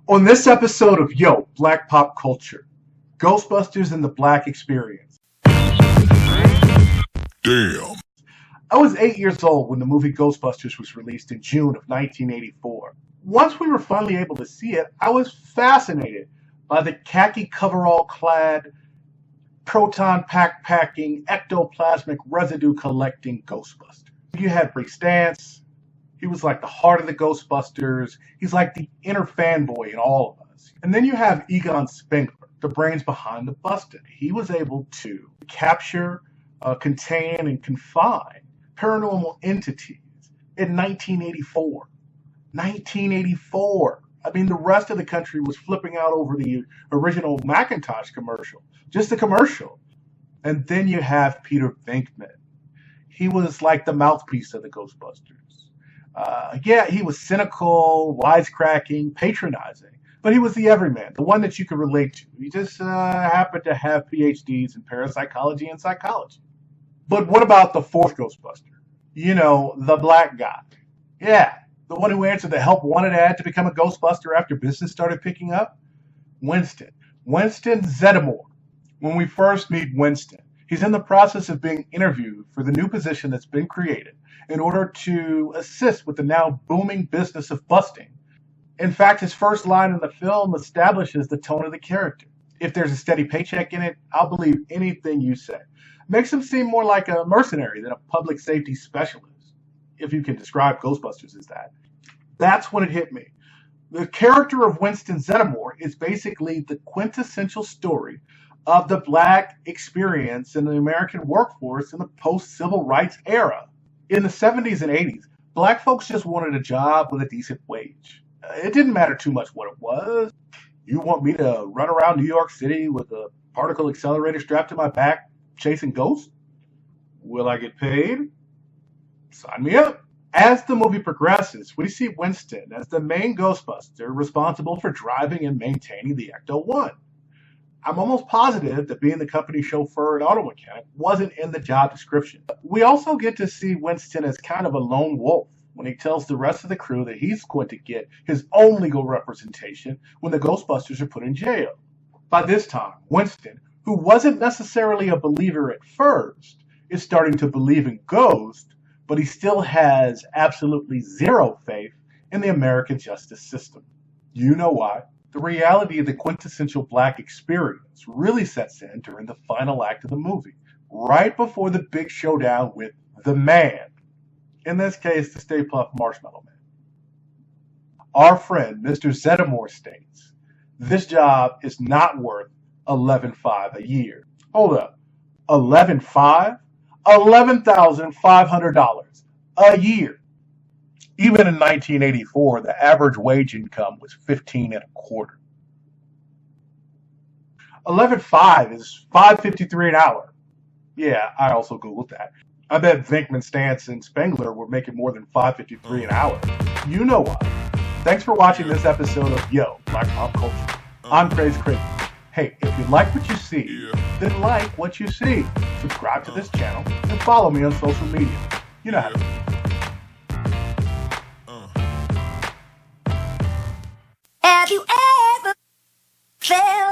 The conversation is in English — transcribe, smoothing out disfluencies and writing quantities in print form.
On this episode of Black Pop Culture, Ghostbusters and the Black Experience. Damn. I was 8 years old when the movie Ghostbusters was released in June of 1984. Once we were finally able to see it, I was fascinated by the khaki coverall-clad, proton pack-packing, ectoplasmic residue-collecting Ghostbuster. You had Bree Stance. He was like the heart of the Ghostbusters. He's like the inner fanboy in all of us. And then you have Egon Spengler, the brains behind the Busted. He was able to capture, contain, and confine paranormal entities in 1984. 1984. I mean, the rest of the country was flipping out over the original Macintosh commercial. Just the commercial. And then you have Peter Venkman. He was like the mouthpiece of the Ghostbusters. He was cynical, wisecracking, patronizing, but he was the everyman, the one that you could relate to. He just happened to have PhDs in parapsychology and psychology. But what about the fourth Ghostbuster? You know, the black guy. Yeah, the one who answered the help wanted ad to become a Ghostbuster after business started picking up? Winston Zeddemore. When we first meet Winston, he's in the process of being interviewed for the new position that's been created in order to assist with the now booming business of busting. In fact, his first line in the film establishes the tone of the character. If there's a steady paycheck in it, I'll believe anything you say. Makes him seem more like a mercenary than a public safety specialist, if you can describe Ghostbusters as that. That's when it hit me. The character of Winston Zeddemore is basically the quintessential story of the black experience in the American workforce in the post-civil rights era. In the 70s and 80s, black folks just wanted a job with a decent wage. It didn't matter too much what it was. You want me to run around New York City with a particle accelerator strapped to my back chasing ghosts? Will I get paid? Sign me up. As the movie progresses, we see Winston as the main Ghostbuster responsible for driving and maintaining the Ecto-1. I'm almost positive that being the company chauffeur and auto mechanic wasn't in the job description. We also get to see Winston as kind of a lone wolf when he tells the rest of the crew that he's going to get his own legal representation when the Ghostbusters are put in jail. By this time, Winston, who wasn't necessarily a believer at first, is starting to believe in ghosts, but he still has absolutely zero faith in the American justice system. You know why. The reality of the quintessential black experience really sets in during the final act of the movie, right before the big showdown with the man. In this case, the Stay Puft Marshmallow Man. Our friend, Mr. Zeddemore, states, this job is not worth $11,500 a year. Hold up. $11,500? $11,500 a year. Even in 1984, the average wage income was $15.25. $11,500 is $5.53 an hour. Yeah, I also Googled that. I bet Venkman, Stance, and Spengler were making more than $5.53 an hour. You know why. Thanks for watching this episode of Black Pop Culture. I'm Kraze Kreighton. Hey, if you like what you see, then like what you see. Subscribe to this channel and follow me on social media. You know how to do it. Have you ever felt